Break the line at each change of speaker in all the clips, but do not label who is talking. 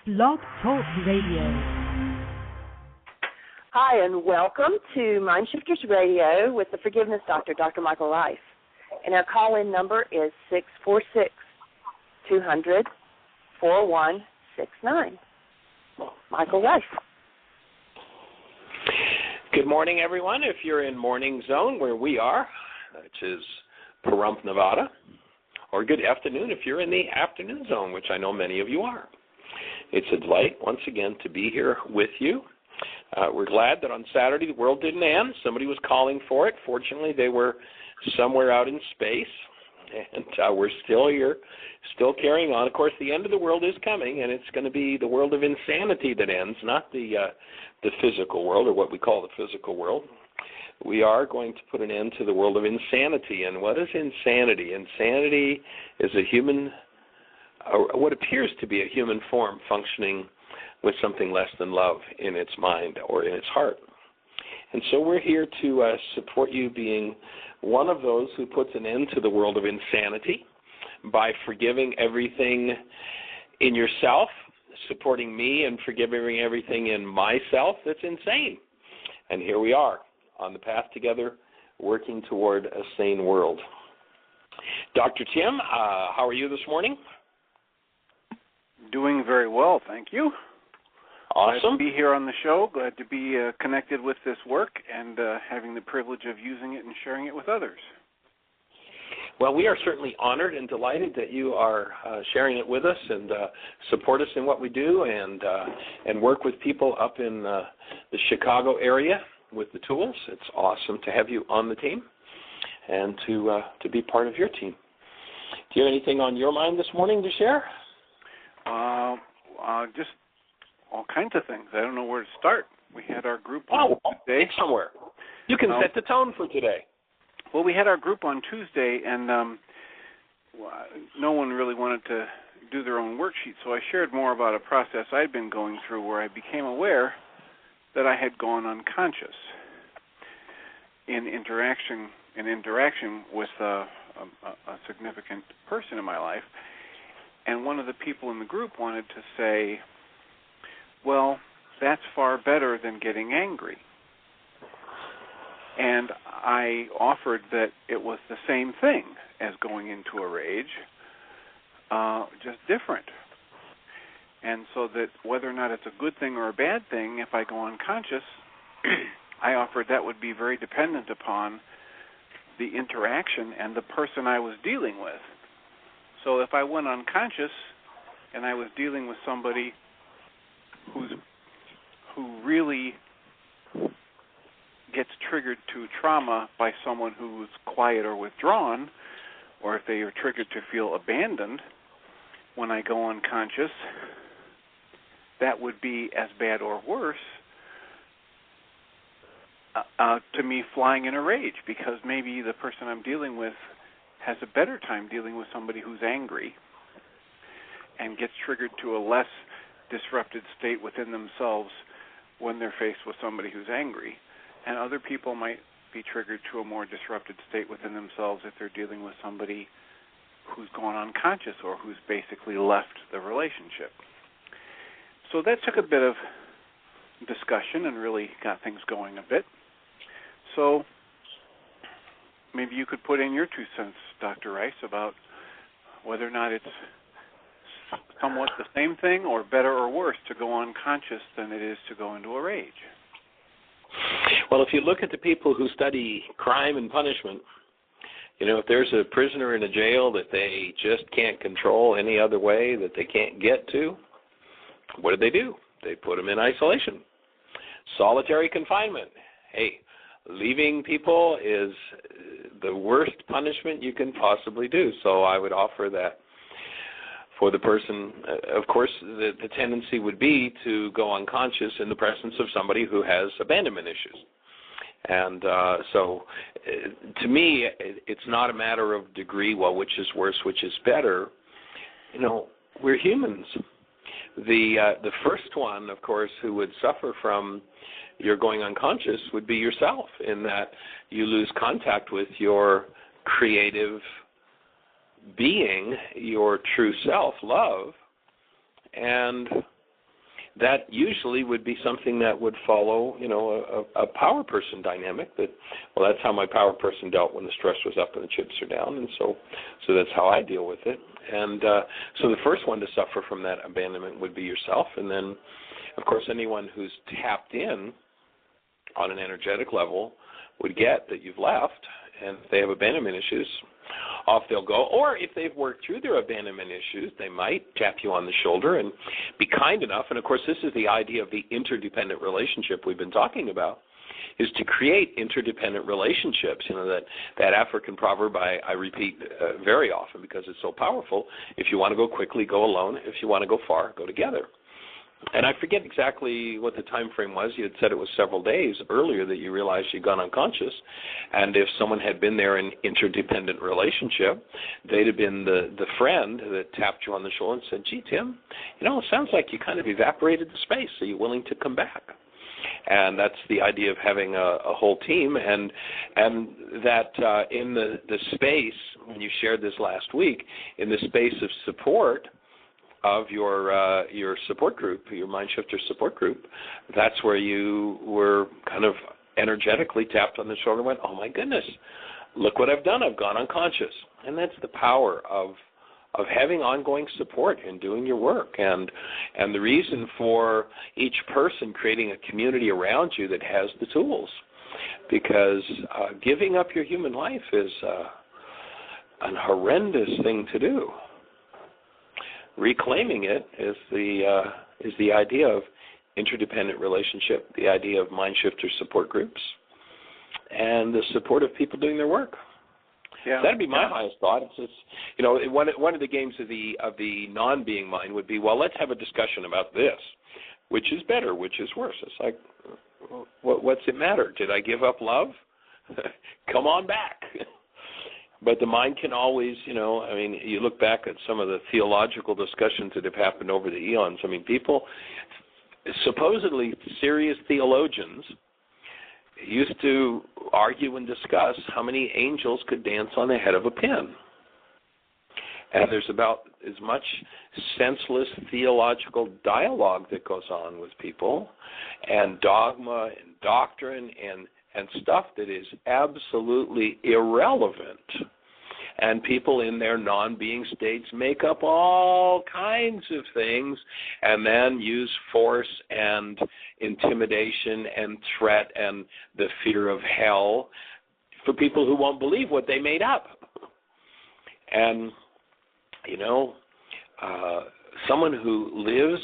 Blog Talk Radio.
Hi, and welcome to MindShifters Radio with the Forgiveness Doctor, Dr. Michael Ryce. And our call-in number is 646-200-4169. Michael Ryce.
Good morning, everyone. If you're in morning zone where we are, which is Pahrump, Nevada, or good afternoon if you're in the afternoon zone, which I know many of you are. It's a delight, once again, to be here with you. We're glad that on Saturday the world didn't end. Somebody was calling for it. Fortunately, they were somewhere out in space, and we're still here, still carrying on. Of course, the end of the world is coming, and it's going to be the world of insanity that ends, not the physical world, or what we call the physical world. We are going to put an end to the world of insanity. And what is insanity? Insanity is a human, or what appears to be a human form functioning with something less than love in its mind or in its heart. And so we're here to support you being one of those who puts an end to the world of insanity by forgiving everything in yourself, supporting me and forgiving everything in myself that's insane. And here we are on the path together, working toward a sane world. Dr. Tim, how are you this morning?
Doing very well, thank you.
Awesome.
Glad to be here on the show. Glad to be connected with this work and having the privilege of using it and sharing it with others.
Well, we are certainly honored and delighted that you are sharing it with us and support us in what we do and work with people up in the Chicago area with the tools. It's awesome to have you on the team and to be part of your team. Do you have anything on your mind this morning to share?
Just all kinds of things. I don't know where to start. We had our group on Tuesday.
Somewhere. You can set the tone for today.
Well, we had our group on Tuesday, and no one really wanted to do their own worksheet, so I shared more about a process I'd been going through where I became aware that I had gone unconscious in interaction with a significant person in my life. And one of the people in the group wanted to say, well, that's far better than getting angry. And I offered that it was the same thing as going into a rage, just different. And so that whether or not it's a good thing or a bad thing, if I go unconscious, I offered that would be very dependent upon the interaction and the person I was dealing with. So if I went unconscious and I was dealing with somebody who really gets triggered to trauma by someone who's quiet or withdrawn, or if they are triggered to feel abandoned when I go unconscious, that would be as bad or worse to me flying in a rage, because maybe the person I'm dealing with has a better time dealing with somebody who's angry and gets triggered to a less disrupted state within themselves when they're faced with somebody who's angry. And other people might be triggered to a more disrupted state within themselves if they're dealing with somebody who's gone unconscious or who's basically left the relationship. So that took a bit of discussion and really got things going a bit. So maybe you could put in your 2 cents, Dr. Ryce, about whether or not it's somewhat the same thing or better or worse to go unconscious than it is to go into a rage.
Well, if you look at the people who study crime and punishment, you know, if there's a prisoner in a jail that they just can't control any other way, that they can't get to, what do? They put them in isolation. Solitary confinement. Hey, leaving people is the worst punishment you can possibly do. So I would offer that for the person. Of course, the tendency would be to go unconscious in the presence of somebody who has abandonment issues. And so to me, it's not a matter of degree, well, which is worse, which is better. You know, we're humans. The first one, of course, who would suffer from your going unconscious would be yourself, in that you lose contact with your creative being, your true self, love, and that usually would be something that would follow, a power person dynamic. That, well, that's how my power person dealt when the stress was up and the chips are down, and so that's how I deal with it. And so the first one to suffer from that abandonment would be yourself, and then, of course, anyone who's tapped in on an energetic level would get that you've left, and if they have abandonment issues, off they'll go. Or if they've worked through their abandonment issues, they might tap you on the shoulder and be kind enough. And, of course, this is the idea of the interdependent relationship we've been talking about, is to create interdependent relationships. That African proverb I repeat very often because it's so powerful. If you want to go quickly, go alone. If you want to go far, go together. And I forget exactly what the time frame was. You had said it was several days earlier that you realized you'd gone unconscious. And if someone had been there in interdependent relationship, they'd have been the friend that tapped you on the shoulder and said, gee, Tim, it sounds like you kind of evaporated the space. Are you willing to come back? And that's the idea of having a whole team, and that in the space, when you shared this last week, in the space of support of your support group, your MindShifter support group, that's where you were kind of energetically tapped on the shoulder and went, oh my goodness, look what I've done, I've gone unconscious. And that's the power of having ongoing support and doing your work, and the reason for each person creating a community around you that has the tools, because giving up your human life is an horrendous thing to do. Reclaiming it is the idea of interdependent relationship, the idea of MindShifter support groups, and the support of people doing their work.
Yeah.
That'd be my highest thought. It's one of the games of the non-being mind would be, well, let's have a discussion about this. Which is better? Which is worse? It's like, what's it matter? Did I give up love? Come on back. But the mind can always, you look back at some of the theological discussions that have happened over the eons. I mean, people, supposedly serious theologians, used to argue and discuss how many angels could dance on the head of a pin. And there's about as much senseless theological dialogue that goes on with people, and dogma and doctrine and stuff that is absolutely irrelevant. And people in their non-being states make up all kinds of things and then use force and intimidation and threat and the fear of hell for people who won't believe what they made up. And, someone who lives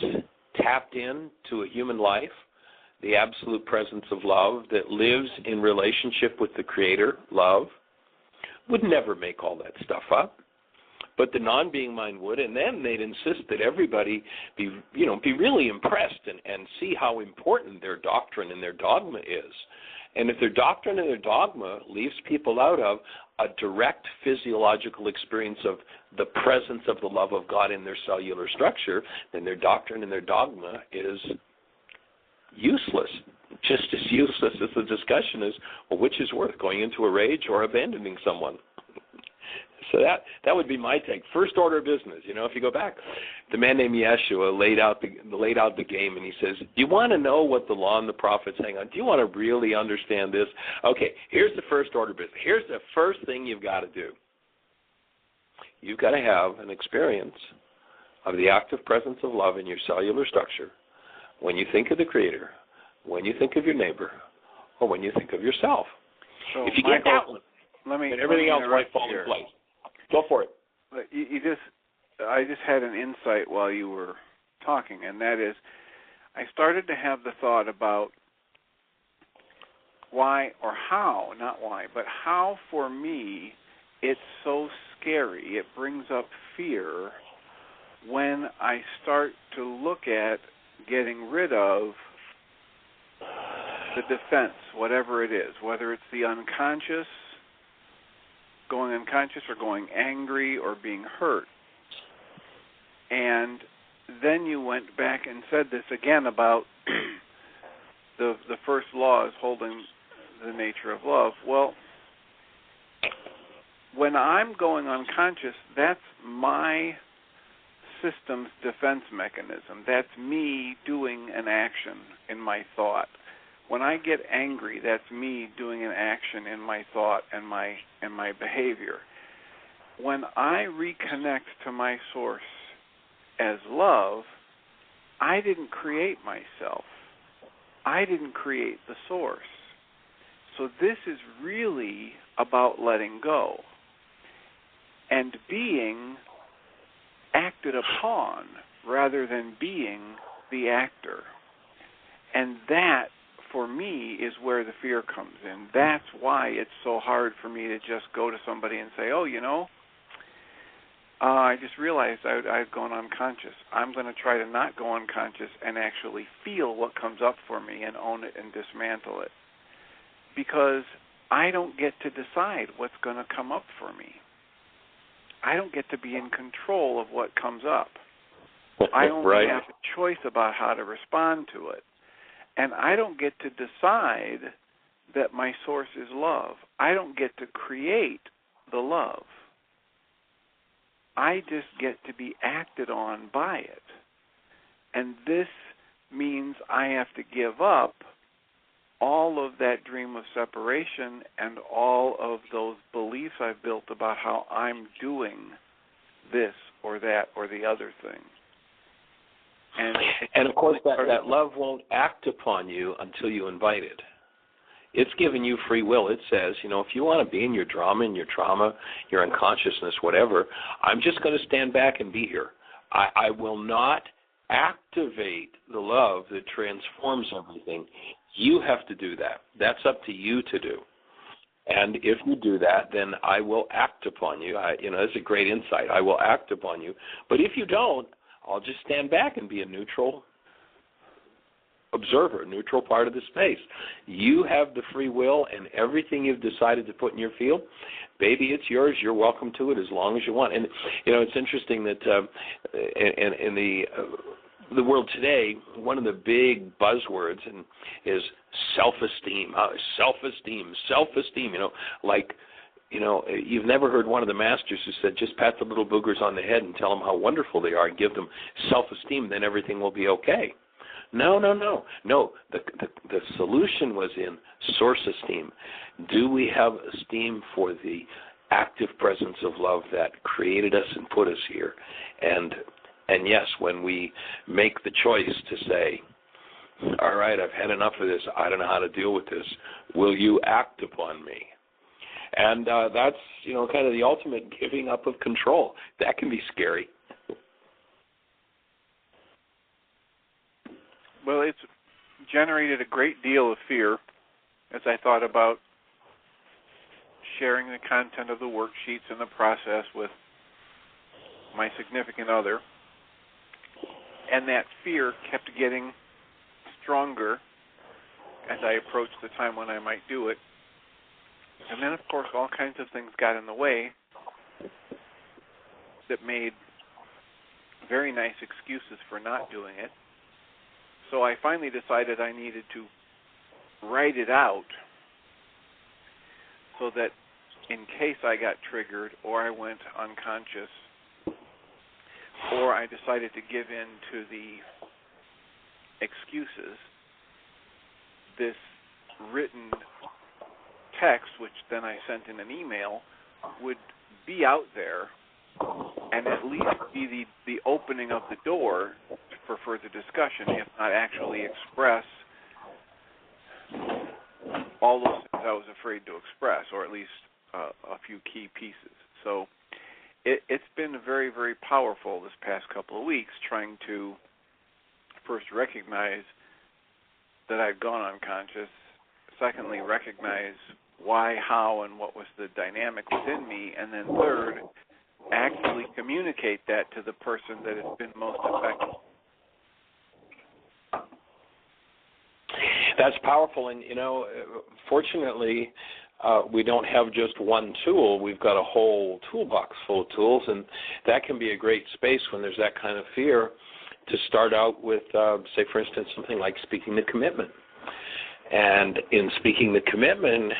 tapped in to a human life, the absolute presence of love, that lives in relationship with the Creator, love, would never make all that stuff up. But the non-being mind would, and then they'd insist that everybody be really impressed and see how important their doctrine and their dogma is. And if their doctrine and their dogma leaves people out of a direct physiological experience of the presence of the love of God in their cellular structure, then their doctrine and their dogma is useless, just as useless as the discussion is, well, which is worth, going into a rage or abandoning someone? So that would be my take. First order of business, if you go back, the man named Yeshua laid out the game, and he says, do you want to know what the law and the prophets hang on? Do you want to really understand this? Okay, here's the first order of business. Here's the first thing you've got to do. You've got to have an experience of the active presence of love in your cellular structure when you think of the Creator, when you think of your neighbor, or when you think of yourself.
So,
if you get that one,
then
everything else might fall in place. Go for it.
I just had an insight while you were talking, and that is, I started to have the thought about why, or how, not why, but how for me it's so scary. It brings up fear when I start to look at getting rid of the defense, whatever it is, whether it's the unconscious, going unconscious, or going angry, or being hurt. And then you went back and said this again about the first law is holding the nature of love. Well, when I'm going unconscious, that's my system's defense mechanism. That's me doing an action in my thought. When I get angry, that's me doing an action in my thought and my behavior. When I reconnect to my source as love, I didn't create myself. I didn't create the source. So this is really about letting go and being acted upon rather than being the actor. And that, for me, is where the fear comes in. That's why it's so hard for me to just go to somebody and say, oh, I just realized I've gone unconscious. I'm going to try to not go unconscious and actually feel what comes up for me and own it and dismantle it. Because I don't get to decide what's going to come up for me. I don't get to be in control of what comes up. I only have a choice about how to respond to it. And I don't get to decide that my source is love. I don't get to create the love. I just get to be acted on by it. And this means I have to give up all of that dream of separation and all of those beliefs I've built about how I'm doing this or that or the other thing.
And of course, that love won't act upon you until you invite it. It's giving you free will. It says, if you want to be in your drama, in your trauma, your unconsciousness, whatever, I'm just going to stand back and be here. I will not activate the love that transforms everything. You have to do that. That's up to you to do. And if you do that, then I will act upon you. That's a great insight. I will act upon you. But if you don't, I'll just stand back and be a neutral observer, neutral part of the space. You have the free will, and everything you've decided to put in your field, baby, it's yours. You're welcome to it as long as you want. And, it's interesting that in the world today, one of the big buzzwords is self-esteem, self-esteem, you've never heard one of the masters who said, just pat the little boogers on the head and tell them how wonderful they are and give them self-esteem, then everything will be okay. No. The solution was in source-esteem. Do we have esteem for the active presence of love that created us and put us here? And yes, when we make the choice to say, all right, I've had enough of this, I don't know how to deal with this, will you act upon me? And that's, kind of the ultimate giving up of control. That can be scary.
Well, it's generated a great deal of fear as I thought about sharing the content of the worksheets and the process with my significant other. And that fear kept getting stronger as I approached the time when I might do it. And then, of course, all kinds of things got in the way that made very nice excuses for not doing it. So I finally decided I needed to write it out so that in case I got triggered or I went unconscious or I decided to give in to the excuses, this written text, which then I sent in an email, would be out there and at least be the opening of the door for further discussion, if not actually express all those things I was afraid to express, or at least a few key pieces. So it's been very, very powerful this past couple of weeks trying to first recognize that I'd gone unconscious, secondly recognize why, how, and what was the dynamic within me, and then third, actually communicate that to the person that has been most affected.
That's powerful, and fortunately, we don't have just one tool. We've got a whole toolbox full of tools, and that can be a great space when there's that kind of fear to start out with, say, for instance, something like speaking the commitment. And in speaking the commitment,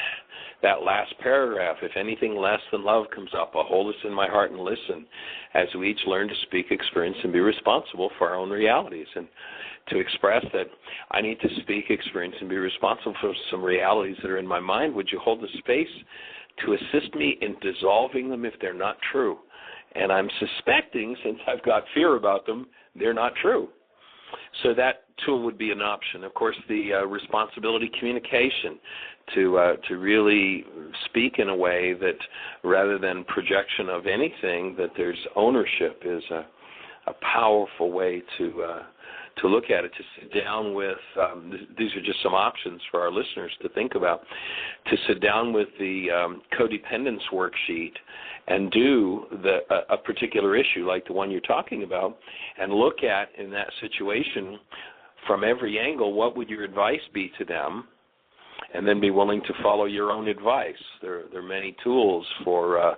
that last paragraph, if anything less than love comes up, I'll hold this in my heart and listen, as we each learn to speak, experience, and be responsible for our own realities. And to express that I need to speak, experience, and be responsible for some realities that are in my mind, would you hold the space to assist me in dissolving them if they're not true? And I'm suspecting, since I've got fear about them, they're not true. So that tool would be an option. Of course, the responsibility communication, to really speak in a way that, rather than projection of anything, that there's ownership, is a powerful way to look at it. To sit down with, these are just some options for our listeners to think about, to sit down with the codependence worksheet and do a particular issue like the one you're talking about, and look at, in that situation, from every angle, what would your advice be to them, and then be willing to follow your own advice. There are many tools for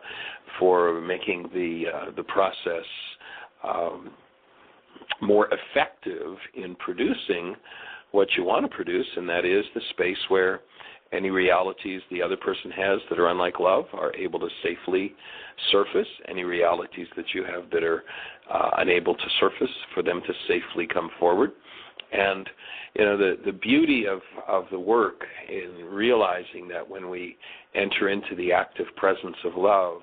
making the process more effective in producing what you want to produce, and that is the space where any realities the other person has that are unlike love are able to safely surface. Any realities that you have that are unable to surface, for them to safely come forward. And the beauty of the work in realizing that when we enter into the active presence of love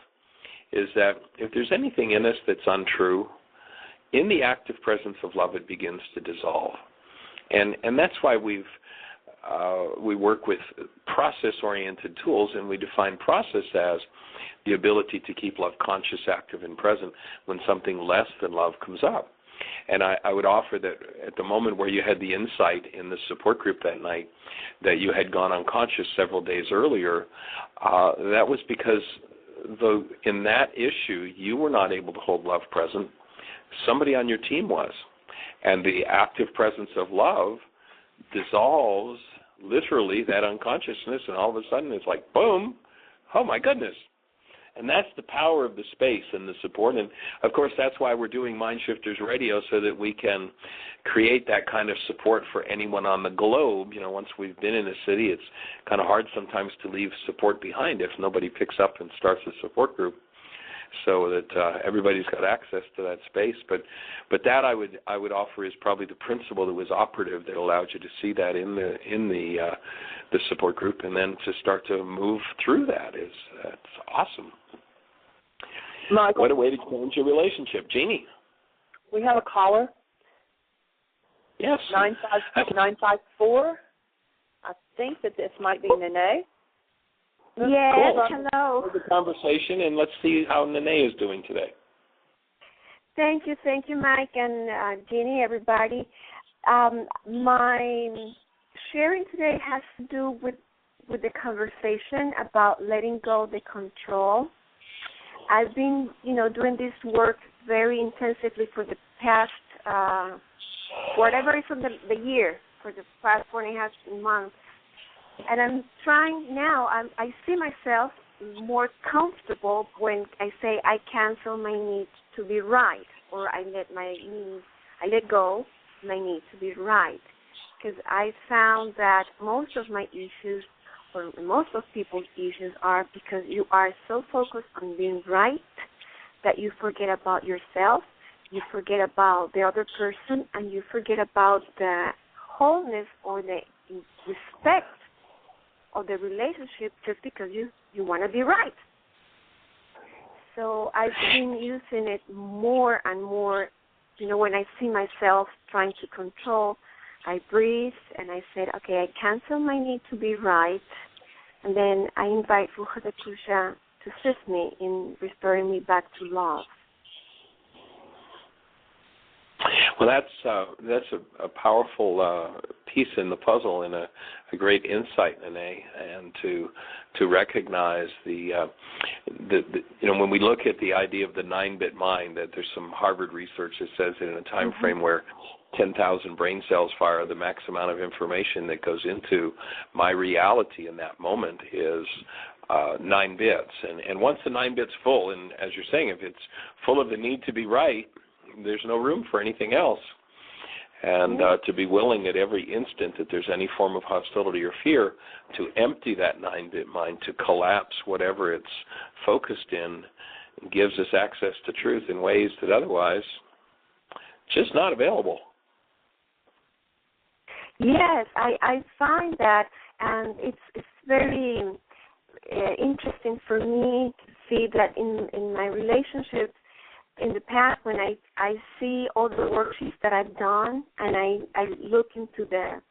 is that if there's anything in us that's untrue, in the active presence of love, it begins to dissolve. And that's why we work with process-oriented tools, and we define process as the ability to keep love conscious, active, and present when something less than love comes up. And I would offer that at the moment where you had the insight in the support group that night that you had gone unconscious several days earlier, that was because in that issue you were not able to hold love present. Somebody on your team was. And the active presence of love dissolves literally that unconsciousness, and all of a sudden it's like, boom, oh my goodness. And that's the power of the space and the support. And, of course, that's why we're doing MindShifters Radio, so that we can create that kind of support for anyone on the globe. Once we've been in a city, it's kind of hard sometimes to leave support behind if nobody picks up and starts a support group, so that everybody's got access to that space. But that I would offer is probably the principle that was operative that allowed you to see that in the support group, and then to start to move through that's awesome.
Michael,
what a way to change your relationship. Jeanie.
We have a caller.
Yes.
954. I think that this might be Nene.
Yes,
cool.
Hello.
The conversation, and let's see how Nene is doing today.
Thank you, Mike and Jeanie, everybody. My sharing today has to do with the conversation about letting go the control. I've been, doing this work very intensively for the past, whatever is from the year, for the past 4.5 months. And I'm trying now, I see myself more comfortable when I say I cancel my need to be right, or I let go my need to be right. Because I found that most of my issues, or most of people's issues, are because you are so focused on being right that you forget about yourself, you forget about the other person, and you forget about the wholeness or the respect of the relationship just because you want to be right. So I've been using it more and more. When I see myself trying to control, I breathe and I said, okay, I cancel my need to be right, and then I invite Ruha Dakusha to assist me in restoring me back to love.
Well, that's a powerful piece in the puzzle, and a great insight, Nene, and to recognize the when we look at the idea of the 9-bit mind, that there's some Harvard research that says that in a time frame where 10,000 brain cells fire, the max amount of information that goes into my reality in that moment is 9 bits. And once the 9 bits full, and as you're saying, if it's full of the need to be right, there's no room for anything else. And to be willing at every instant that there's any form of hostility or fear to empty that 9-bit mind, to collapse whatever it's focused in, gives us access to truth in ways that otherwise just not available.
Yes, I find that, and it's very interesting for me to see that in my relationships in the past, when I see all the worksheets that I've done, and I look into the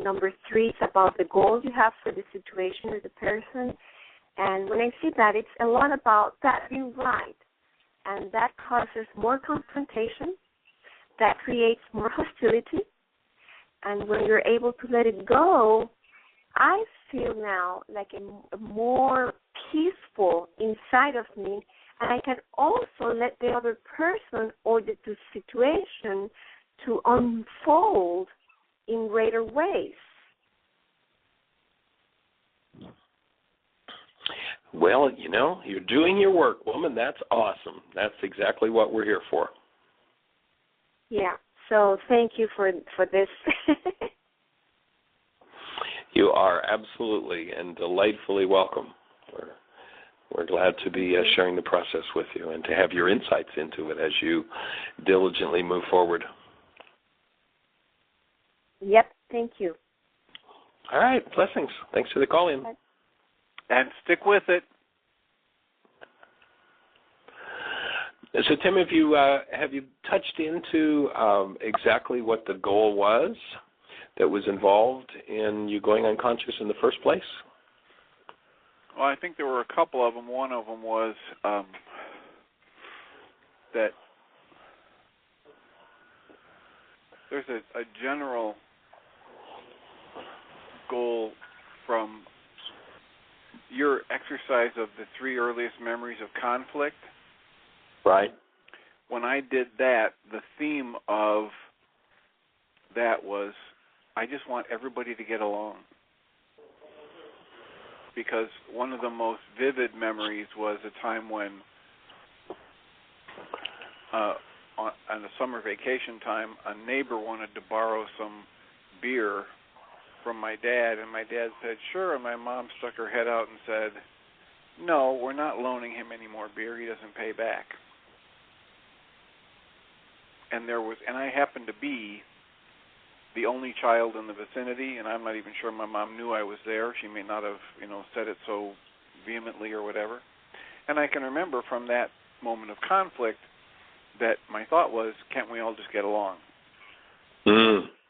number 3, it's about the goals you have for the situation or the person, and when I see that, it's a lot about that being right, and that causes more confrontation, that creates more hostility, and when you're able to let it go, I feel now like a more peaceful inside of me, and I can also let the other person or the situation to unfold in greater ways.
Well, you're doing your work, woman. That's awesome. That's exactly what we're here for.
Yeah. So thank you for this.
You are absolutely and delightfully welcome. We're glad to be sharing the process with you and to have your insights into it as you diligently move forward.
Yep, thank you.
All right, blessings. Thanks for the call in.
And stick with it.
So, Tim, have you touched into exactly what the goal was that was involved in you going unconscious in the first place?
Well, I think there were a couple of them. One of them was that there's a general goal from your exercise of the 3 earliest memories of conflict.
Right.
When I did that, the theme of that was, I just want everybody to get along. Because one of the most vivid memories was a time when, on a summer vacation time, a neighbor wanted to borrow some beer from my dad, and my dad said, sure, and my mom stuck her head out and said, no, we're not loaning him any more beer, he doesn't pay back. And I happened to be the only child in the vicinity, and I'm not even sure my mom knew I was there. She may not have, said it so vehemently or whatever. And I can remember from that moment of conflict that my thought was, can't we all just get along?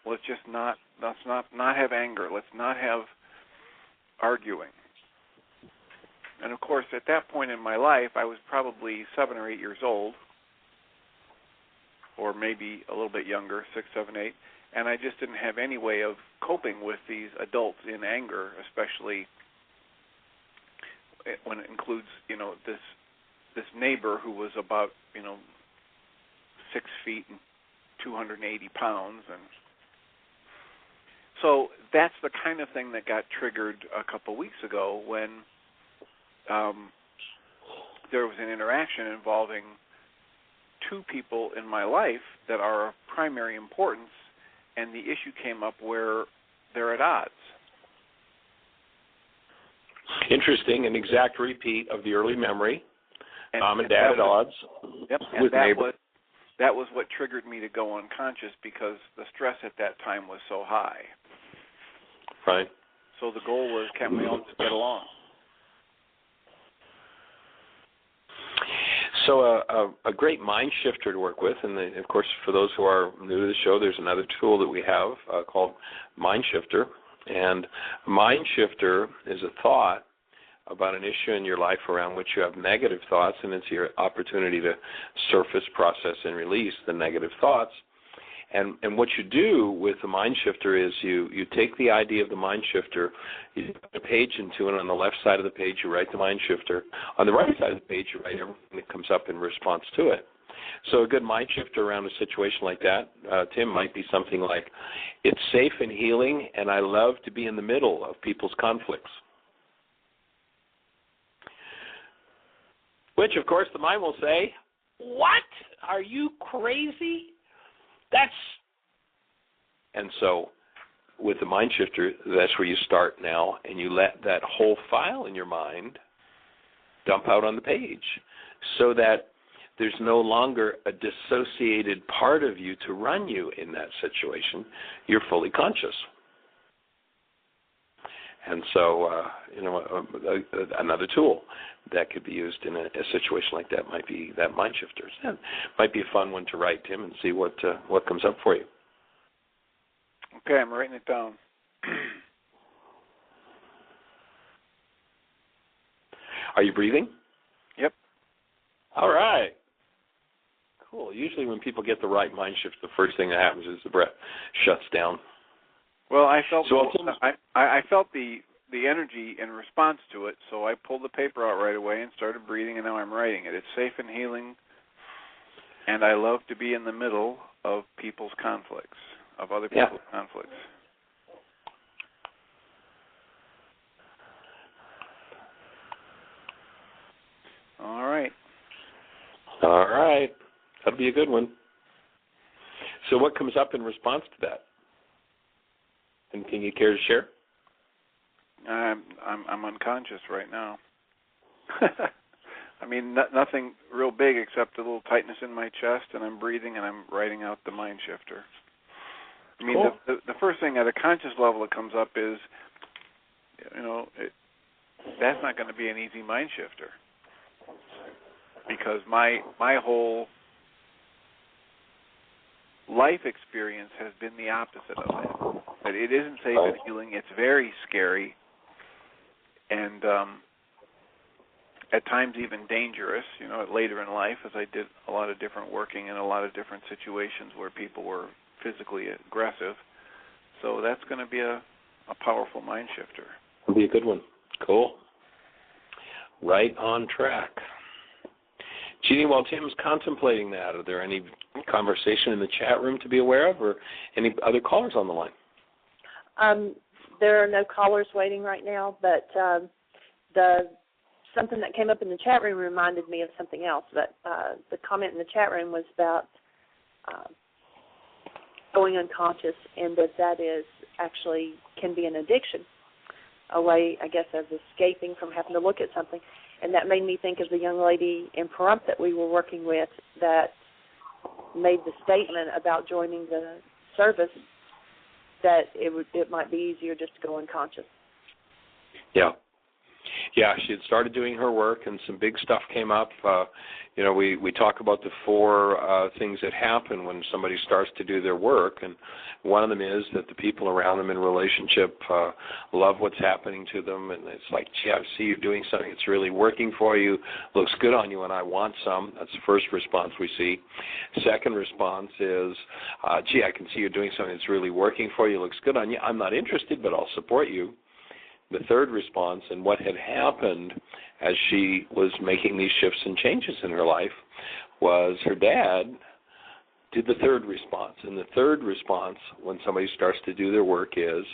Let's not have anger. Let's not have arguing. And of course, at that point in my life, I was probably 7 or 8 years old, or maybe a little bit younger, 6, 7, 8. And I just didn't have any way of coping with these adults in anger, especially when it includes, this neighbor who was about, 6 feet and 280 pounds. And so that's the kind of thing that got triggered a couple weeks ago when there was an interaction involving 2 people in my life that are of primary importance, and the issue came up where they're at odds. Interesting,
an exact repeat of the early memory. Mom and Dad at odds.
Yep,
with neighbor.
That was what triggered me to go unconscious because the stress at that time was so high.
Right.
So the goal was, can we all just get along?
So a great mind shifter to work with, and of course for those who are new to the show, there's another tool that we have called Mind Shifter. And Mind Shifter is a thought about an issue in your life around which you have negative thoughts, and it's your opportunity to surface, process, and release the negative thoughts. And what you do with the Mind Shifter is you take the idea of the Mind Shifter, you put a page into it. On the left side of the page, you write the Mind Shifter. On the right side of the page, you write everything that comes up in response to it. So a good Mind Shifter around a situation like that, Tim, might be something like, it's safe and healing, and I love to be in the middle of people's conflicts. Which, of course, the mind will say, what? Are you crazy? That's And so with the mind shifter, that's where you start now, and you let that whole file in your mind dump out on the page so that there's no longer a dissociated part of you to run you in that situation. You're fully conscious. And so, another tool that could be used in a situation like that might be that mind shifter. It might be a fun one to write, Tim, and see what comes up for you.
Okay, I'm writing it down.
Are you breathing?
Yep.
All right. Cool. Usually when people get the right mind shift, the first thing that happens is the breath shuts down.
Well, I felt I felt the energy in response to it, so I pulled the paper out right away and started breathing, and now I'm writing it. It's safe and healing, and I love to be in the middle of people's conflicts, of other people's conflicts. All right.
All right. That'll be a good one. So what comes up in response to that? And can you care to share?
I'm unconscious right now. I mean, nothing real big except a little tightness in my chest, and I'm breathing, and I'm writing out the mind shifter. I mean, cool. the first thing at a conscious level that comes up is, that's not going to be an easy mind shifter, because my whole life experience has been the opposite of that. That it isn't safe and healing. It's very scary, and at times even dangerous. Later in life, as I did a lot of different working in a lot of different situations where people were physically aggressive. So that's going to be a powerful mind shifter.
It'll be a good one. Cool. Right on track. Jeanie, while Tim's contemplating that, are there any conversation in the chat room to be aware of, or any other callers on the line?
There are no callers waiting right now, but something that came up in the chat room reminded me of something else. But the comment in the chat room was about going unconscious, and that is actually can be an addiction, a way, I guess, of escaping from having to look at something. And that made me think of the young lady in Pahrump that we were working with that made the statement about joining the service, that it might be easier just to go unconscious.
Yeah. Yeah, she had started doing her work, and some big stuff came up. We talk about the four things that happen when somebody starts to do their work, and one of them is that the people around them in relationship love what's happening to them, and it's like, gee, I see you doing something that's really working for you, looks good on you, and I want some. That's the first response we see. Second response is, gee, I can see you're doing something that's really working for you, looks good on you. I'm not interested, but I'll support you. The third response, and what had happened as she was making these shifts and changes in her life, was her dad did the third response. And the third response, when somebody starts to do their work, is,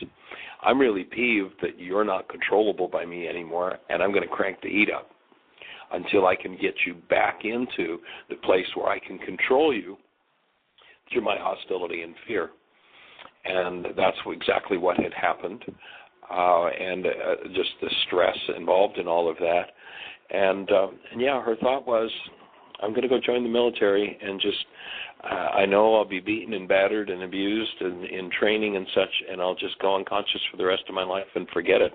I'm really peeved that you're not controllable by me anymore, and I'm going to crank the heat up until I can get you back into the place where I can control you through my hostility and fear. And that's exactly what had happened. And just the stress involved in all of that. And her thought was, I'm going to go join the military and just, I know I'll be beaten and battered and abused in training and such, and I'll just go unconscious for the rest of my life and forget it.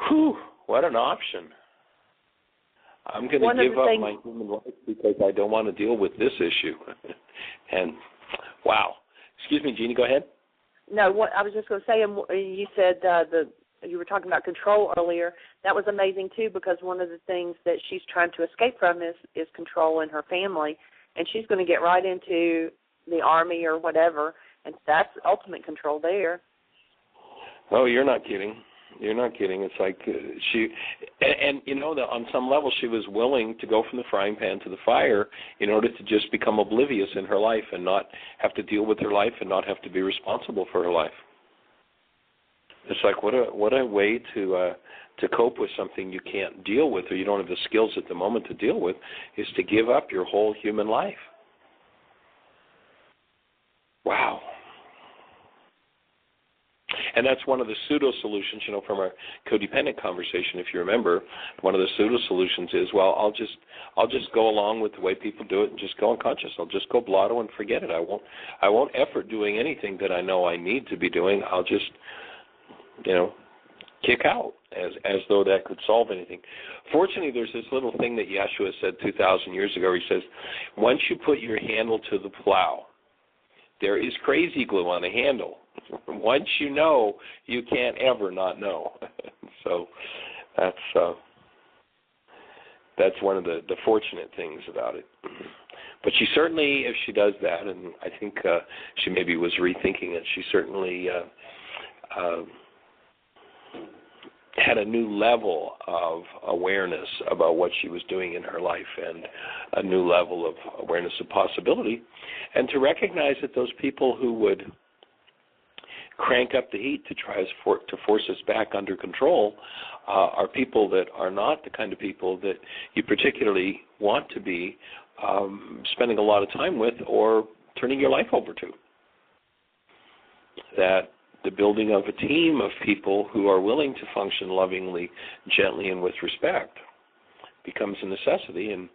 Whew, what an option. I'm going to give up my human life because I don't want to deal with this issue. And, wow. Excuse me, Jeanie, go ahead.
No, what I was just going to say, you said you were talking about control earlier. That was amazing, too, because one of the things that she's trying to escape from is control in her family, and she's going to get right into the Army or whatever, and that's ultimate control there.
Oh, you're not kidding. You're not kidding. It's like on some level she was willing to go from the frying pan to the fire in order to just become oblivious in her life and not have to deal with her life and not have to be responsible for her life. It's like what a way to cope with something you can't deal with or you don't have the skills at the moment to deal with, is to give up your whole human life. Wow. And that's one of the pseudo-solutions, from our codependent conversation, if you remember. One of the pseudo-solutions is, well, I'll just go along with the way people do it and just go unconscious. I'll just go blotto and forget it. I won't effort doing anything that I know I need to be doing. I'll just, kick out as though that could solve anything. Fortunately, there's this little thing that Yeshua said 2,000 years ago. He says, once you put your handle to the plow, there is crazy glue on the handle. Once you know, you can't ever not know. So that's one of the fortunate things about it. But she certainly, if she does that, and I think she maybe was rethinking it, she certainly had a new level of awareness about what she was doing in her life and a new level of awareness of possibility, and to recognize that those people who would crank up the heat to try to force us back under control are people that are not the kind of people that you particularly want to be spending a lot of time with or turning your life over to. That the building of a team of people who are willing to function lovingly, gently, and with respect becomes a necessity. And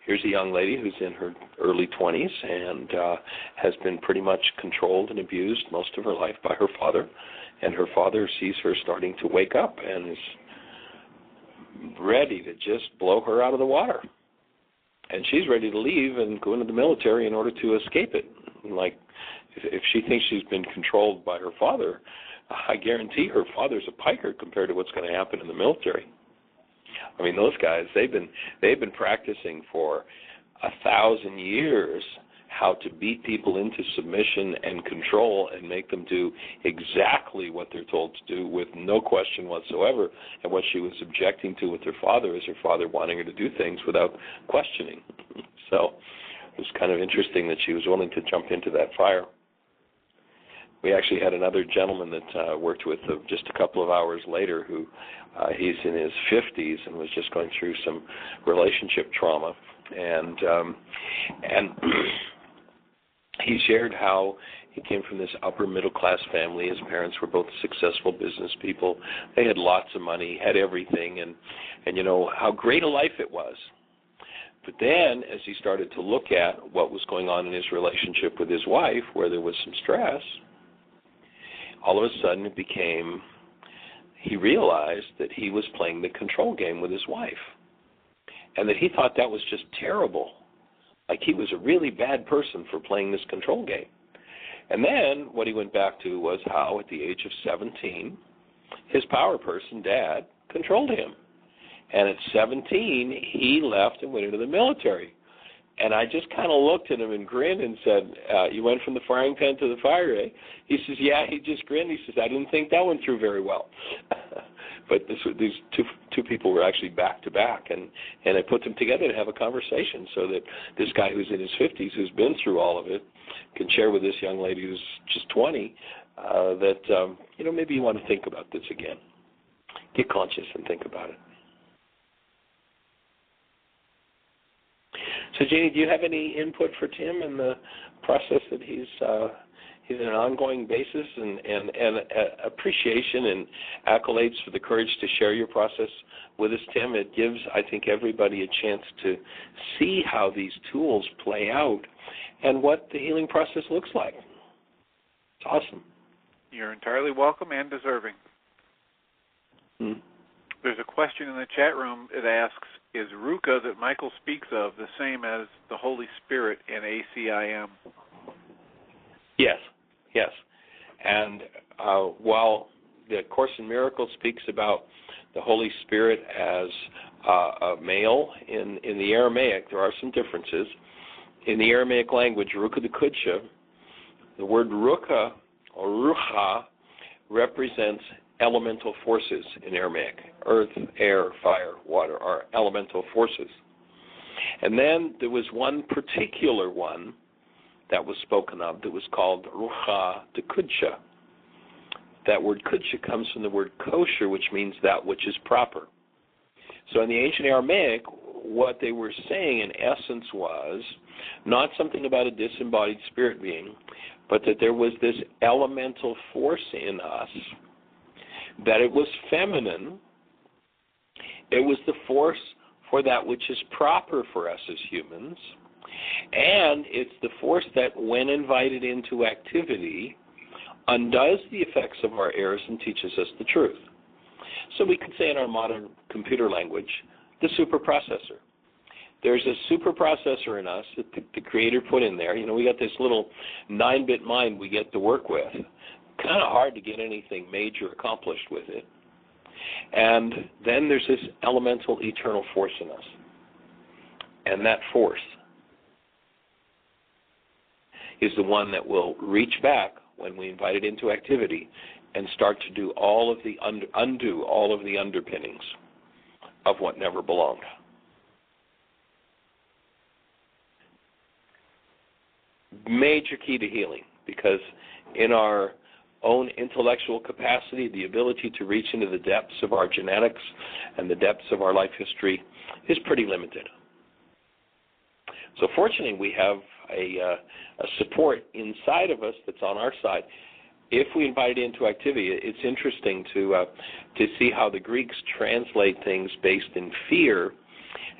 here's a young lady who's in her early 20s and has been pretty much controlled and abused most of her life by her father. And her father sees her starting to wake up and is ready to just blow her out of the water. And she's ready to leave and go into the military in order to escape it. Like, if she thinks she's been controlled by her father, I guarantee her father's a piker compared to what's going to happen in the military. I mean, those guys, they've been practicing for 1,000 years how to beat people into submission and control and make them do exactly what they're told to do with no question whatsoever. And what she was objecting to with her father is her father wanting her to do things without questioning. So it was kind of interesting that she was willing to jump into that fire. We actually had another gentleman that worked with just a couple of hours later who he's in his 50s and was just going through some relationship trauma. And he shared how he came from this upper middle class family. His parents were both successful business people. They had lots of money, had everything, and how great a life it was. But then as he started to look at what was going on in his relationship with his wife, where there was some stress, all of a sudden he realized that he was playing the control game with his wife, and that he thought that was just terrible. Like he was a really bad person for playing this control game. And then what he went back to was how at the age of 17, his power person, Dad, controlled him. And at 17, he left and went into the military. And I just kind of looked at him and grinned and said, you went from the frying pan to the fire, eh? He says, yeah. He just grinned. He says, I didn't think that went through very well. But these two people were actually back to back, and I put them together to have a conversation so that this guy who's in his 50s, who's been through all of it, can share with this young lady who's just 20 that, maybe you want to think about this again. Get conscious and think about it. So, Jeanie, do you have any input for Tim in the process that he's in an ongoing basis and appreciation and accolades for the courage to share your process with us, Tim? It gives, I think, everybody a chance to see how these tools play out and what the healing process looks like. It's awesome.
You're entirely welcome and deserving. There's a question in the chat room. It asks, is Ruka that Michael speaks of the same as the Holy Spirit in ACIM?
Yes. And while the Course in Miracles speaks about the Holy Spirit as a male, in the Aramaic there are some differences. In the Aramaic language, Ruka the Kudsha, the word Ruka or Rucha represents elemental forces in Aramaic. Earth, air, fire, water are elemental forces. And then there was one particular one that was spoken of that was called Rucha de Kudsha. That word Kudsha comes from the word kosher, which means that which is proper. So in the ancient Aramaic, what they were saying in essence was not something about a disembodied spirit being, but that there was this elemental force in us, that it was feminine, it was the force for that which is proper for us as humans, and it's the force that, when invited into activity, undoes the effects of our errors and teaches us the truth. So we could say in our modern computer language, the superprocessor. There's a superprocessor in us that the Creator put in there. You know, we got this little 9-bit mind we get to work with. Kind of hard to get anything major accomplished with it. And then there's this elemental eternal force in us. And that force is the one that will reach back when we invite it into activity and start to do all of the undo all of the underpinnings of what never belonged. Major key to healing, because in our own intellectual capacity, the ability to reach into the depths of our genetics and the depths of our life history is pretty limited. So fortunately, we have a support inside of us that's on our side. If we invite it into activity, it's interesting to see how the Greeks translate things based in fear.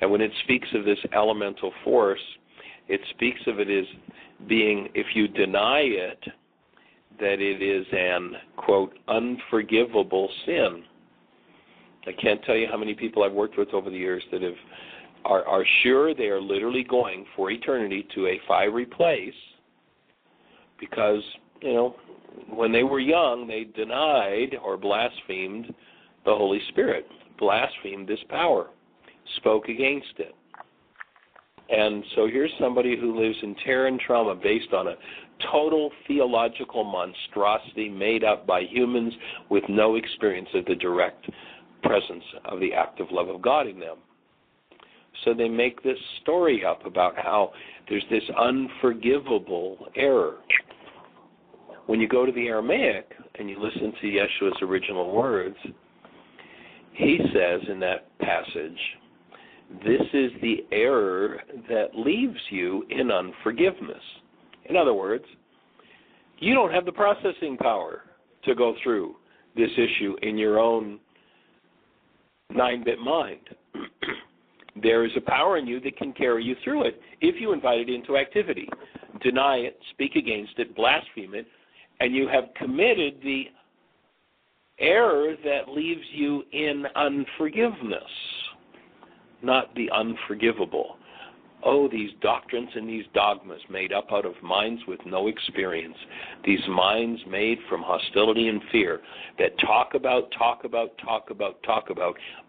And when it speaks of this elemental force, it speaks of it as being, if you deny it, that it is an, quote, unforgivable sin. I can't tell you how many people I've worked with over the years that are sure they are literally going for eternity to a fiery place because, you know, when they were young, they denied or blasphemed the Holy Spirit, blasphemed this power, spoke against it. And so here's somebody who lives in terror and trauma based on a total theological monstrosity made up by humans with no experience of the direct presence of the active love of God in them. So they make this story up about how there's this unforgivable error. When you go to the Aramaic and you listen to Yeshua's original words, he says in that passage, this is the error that leaves you in unforgiveness. In other words, you don't have the processing power to go through this issue in your own 9-bit mind. There is a power in you that can carry you through it if you invite it into activity. Deny it, speak against it, blaspheme it, and you have committed the error that leaves you in unforgiveness, not the unforgivable. Oh, these doctrines and these dogmas made up out of minds with no experience, these minds made from hostility and fear that talk about,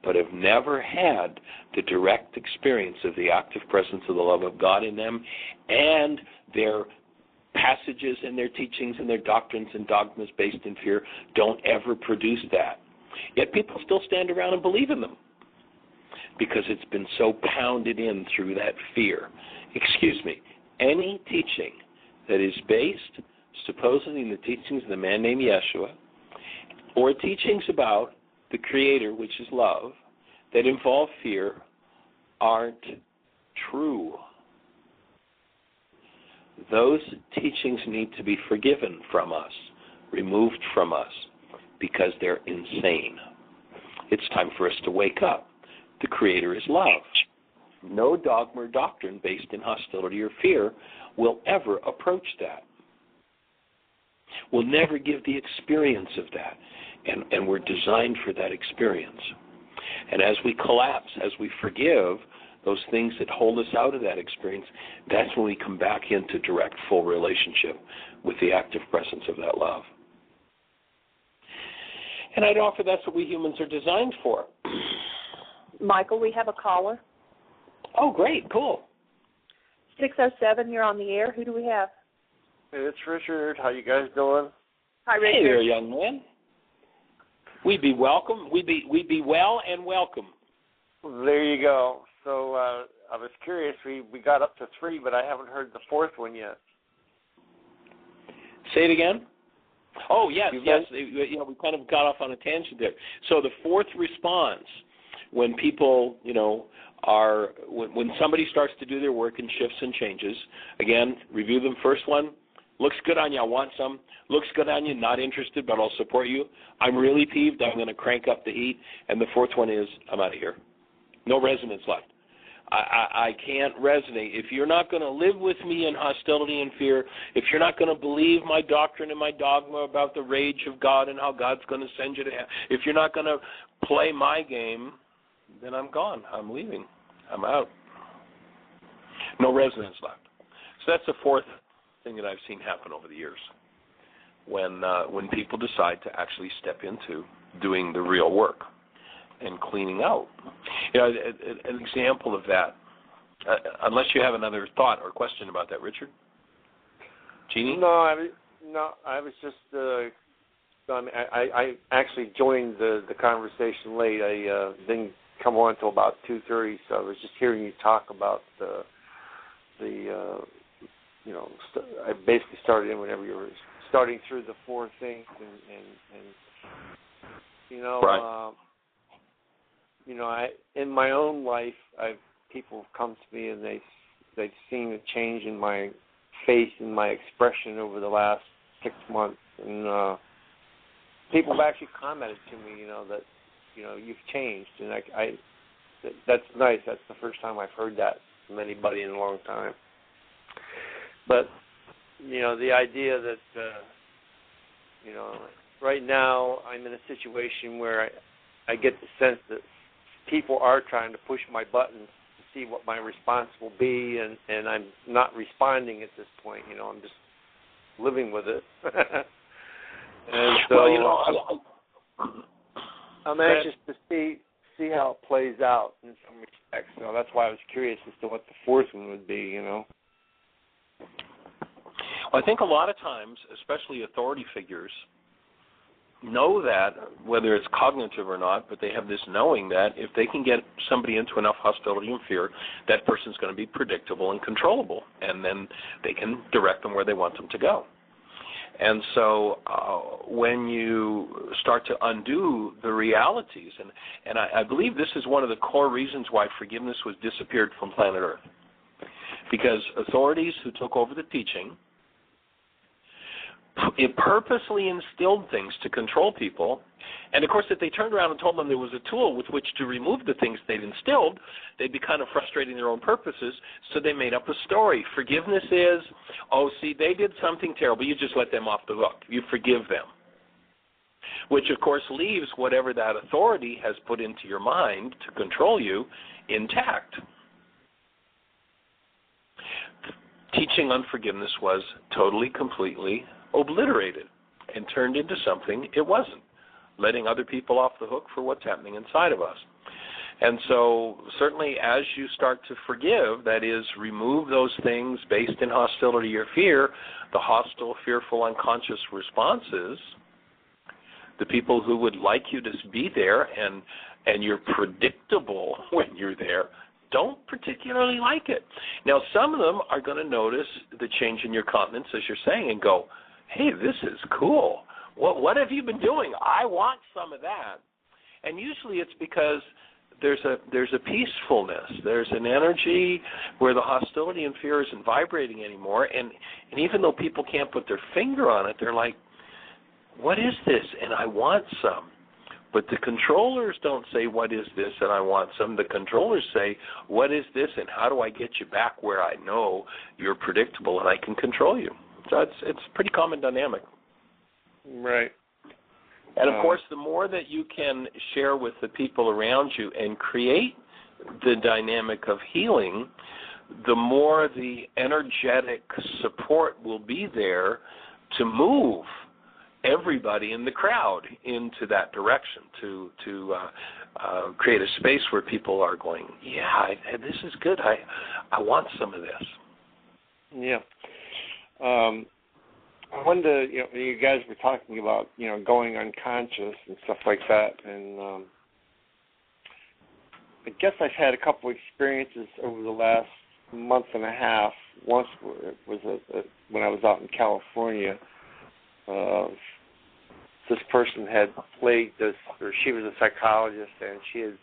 but have never had the direct experience of the active presence of the love of God in them, and their passages and their teachings and their doctrines and dogmas based in fear don't ever produce that. Yet people still stand around and believe in them, because it's been so pounded in through that fear. Excuse me, any teaching that is based supposedly in the teachings of the man named Yeshua, or teachings about the Creator, which is love, that involve fear, aren't true. Those teachings need to be forgiven from us, removed from us, because they're insane. It's time for us to wake up. The Creator is love. No dogma or doctrine based in hostility or fear will ever approach that. We'll never give the experience of that. And we're designed for that experience. And as we collapse, as we forgive those things that hold us out of that experience, that's when we come back into direct, full relationship with the active presence of that love. And I'd offer that's what we humans are designed for.
Michael, we have a caller.
Oh, great, cool.
607, you're on the air. Who do we have?
Hey, it's Richard. How you guys doing?
Hi, Richard.
Hey there, young man. We'd be welcome. We'd be well and welcome.
There you go. So I was curious. We got up to 3, but I haven't heard the 4th one yet.
Say it again. Oh, yes. You know, we kind of got off on a tangent there. So the 4th response, when people, are when somebody starts to do their work in shifts and changes, again, review them. First one, looks good on you, I want some. Looks good on you, not interested, but I'll support you. I'm really peeved, I'm going to crank up the heat. And the fourth one is, I'm out of here. No resonance left. I can't resonate. If you're not going to live with me in hostility and fear, if you're not going to believe my doctrine and my dogma about the rage of God and how God's going to send you to hell, if you're not going to play my game, then I'm gone. I'm leaving. I'm out. No resonance left. So that's the fourth thing that I've seen happen over the years when people decide to actually step into doing the real work and cleaning out. You know, an example of that, unless you have another thought or question about that, Richard? Jeanie?
No, I was just, I actually joined the conversation late. I didn't come on until about 2:30, so I was just hearing you talk about I basically started in whenever you were starting through the four things, and you know,
right.
In my own life, people have come to me and they've seen a change in my face and my expression over the last 6 months, and people have actually commented to me, that you've changed, and that's nice. That's the first time I've heard that from anybody in a long time. But the idea that right now I'm in a situation where I get the sense that people are trying to push my buttons to see what my response will be, and I'm not responding at this point. I'm just living with it. And so I'm anxious to see how it plays out in some respects. So that's why I was curious as to what the fourth one would be.
Well, I think a lot of times, especially authority figures, know that, whether it's cognitive or not, but they have this knowing that if they can get somebody into enough hostility and fear, that person's going to be predictable and controllable, and then they can direct them where they want them to go. And so when you start to undo the realities, and I believe this is one of the core reasons why forgiveness was disappeared from planet Earth, because authorities who took over the teaching, it purposely instilled things to control people, and of course if they turned around and told them there was a tool with which to remove the things they'd instilled, they'd be kind of frustrating their own purposes, so they made up a story. Forgiveness is, they did something terrible, you just let them off the hook. You forgive them. Which of course leaves whatever that authority has put into your mind to control you intact. Teaching unforgiveness was totally, completely obliterated and turned into something it wasn't, letting other people off the hook for what's happening inside of us. And so certainly as you start to forgive, that is, remove those things based in hostility or fear, the hostile, fearful, unconscious responses, the people who would like you to be there and you're predictable when you're there, don't particularly like it. Now, some of them are going to notice the change in your countenance, as you're saying, and go, hey, this is cool. What have you been doing? I want some of that. And usually it's because there's a peacefulness. There's an energy where the hostility and fear isn't vibrating anymore. And even though people can't put their finger on it, they're like, what is this? And I want some. But the controllers don't say, what is this, and I want some. The controllers say, what is this, and how do I get you back where I know you're predictable and I can control you? So it's a pretty common dynamic.
Right.
And, of course, the more that you can share with the people around you and create the dynamic of healing, the more the energetic support will be there to move everybody in the crowd into that direction, to create a space where people are going, this is good. I want some of this.
Yeah. I wanted to, you guys were talking about, going unconscious and stuff like that, and I guess I've had a couple experiences over the last month and a half. Once was when I was out in California. This person had plagued us, or she was a psychologist, and she had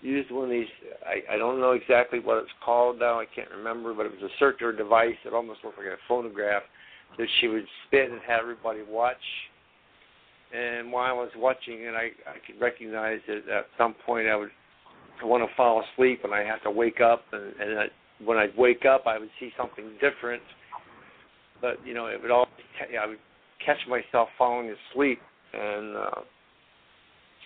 used one of these, I don't know exactly what it's called now, I can't remember, but it was a circular device that almost looked like a phonograph that she would spin and have everybody watch. And while I was watching it, I could recognize that at some point I want to fall asleep and I have to wake up, and when I'd wake up I would see something different. But, you know, I would catch myself falling asleep, and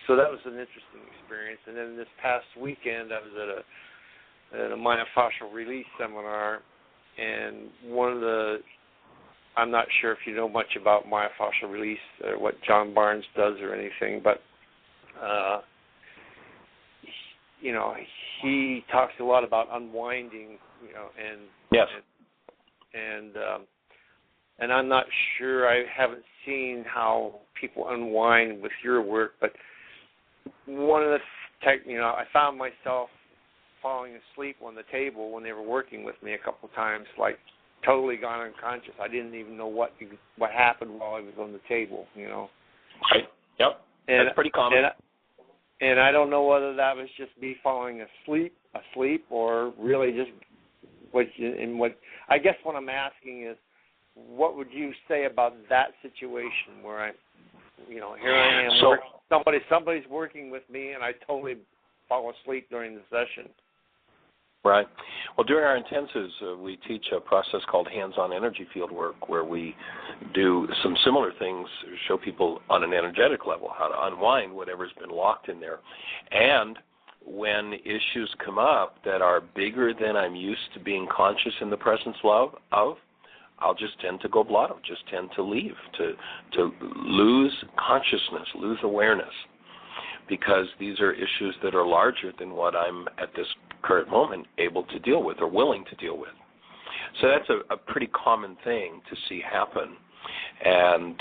so that was an interesting experience. And then this past weekend I was at a myofascial release seminar, and I'm not sure if you know much about myofascial release or what John Barnes does or anything, but you know, he talks a lot about unwinding, you know, and
yes,
and I'm not sure, I haven't seen how people unwind with your work, but one of the I found myself falling asleep on the table when they were working with me a couple of times, like totally gone unconscious. I didn't even know what happened while I was on the table, you know.
Right. Yep. And that's pretty common.
And I don't know whether that was just me falling asleep, or really just what I guess what I'm asking is, what would you say about that situation where here I am, somebody's working with me, and I totally fall asleep during the session.
Right. Well, during our intensives, we teach a process called hands-on energy field work, where we do some similar things, show people on an energetic level how to unwind whatever's been locked in there. And when issues come up that are bigger than I'm used to being conscious in the presence of, I'll just tend to go blotto, just tend to leave, to lose consciousness, lose awareness, because these are issues that are larger than what I'm at this current moment able to deal with or willing to deal with. So that's a pretty common thing to see happen. And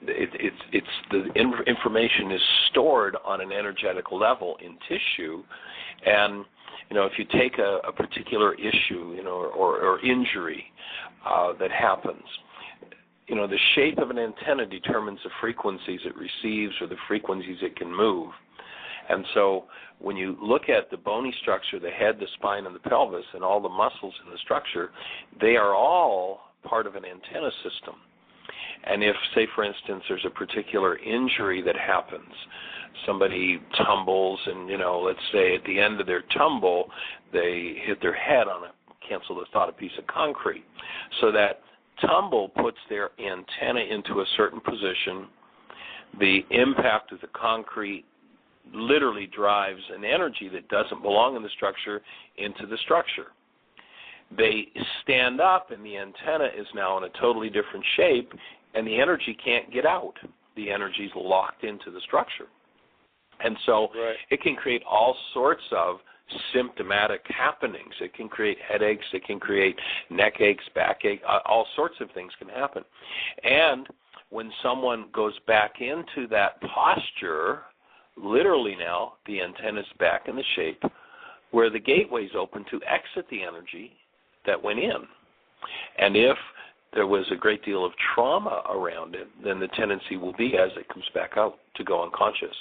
it's the information is stored on an energetic level in tissue, and if you take a particular issue, or injury that happens, the shape of an antenna determines the frequencies it receives or the frequencies it can move. And so when you look at the bony structure, the head, the spine, and the pelvis, and all the muscles in the structure, they are all part of an antenna system. And if, say, for instance, there's a particular injury that happens, somebody tumbles and, let's say at the end of their tumble, they hit their head on a piece of concrete. So that tumble puts their antenna into a certain position. The impact of the concrete literally drives an energy that doesn't belong in the structure into the structure. They stand up, and the antenna is now in a totally different shape, and the energy can't get out. The energy is locked into the structure. And so It can create all sorts of symptomatic happenings. It can create headaches. It can create neck aches, backache. All sorts of things can happen. And when someone goes back into that posture, literally now the antenna is back in the shape where the gateway is open to exit the energy that went in. And if there was a great deal of trauma around it, then the tendency will be, as it comes back out, to go unconscious.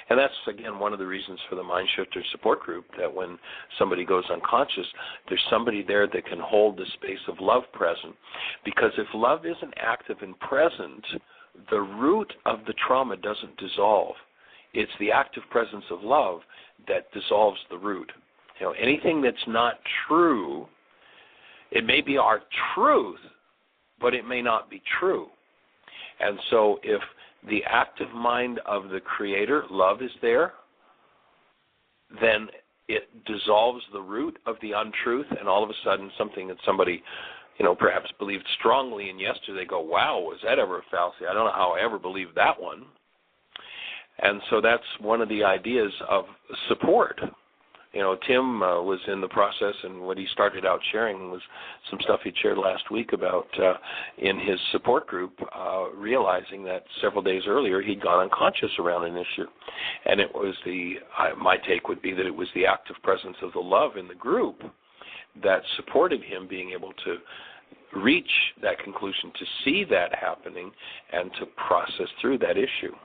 And that's, again, one of the reasons for the MindShifters support group, that when somebody goes unconscious, there's somebody there that can hold the space of love present. Because if love isn't active and present, the root of the trauma doesn't dissolve. It's the active presence of love that dissolves the root. Anything that's not true, it may be our truth, but it may not be true. And so if the active mind of the Creator, love, is there, then it dissolves the root of the untruth, and all of a sudden something that somebody, perhaps believed strongly in yesterday, go, wow, was that ever a fallacy? I don't know how I ever believed that one. And so that's one of the ideas of support. Tim was in the process, and what he started out sharing was some stuff he'd shared last week about in his support group, realizing that several days earlier he'd gone unconscious around an issue. And it was my take would be that it was the active presence of the love in the group that supported him being able to reach that conclusion, to see that happening, and to process through that issue.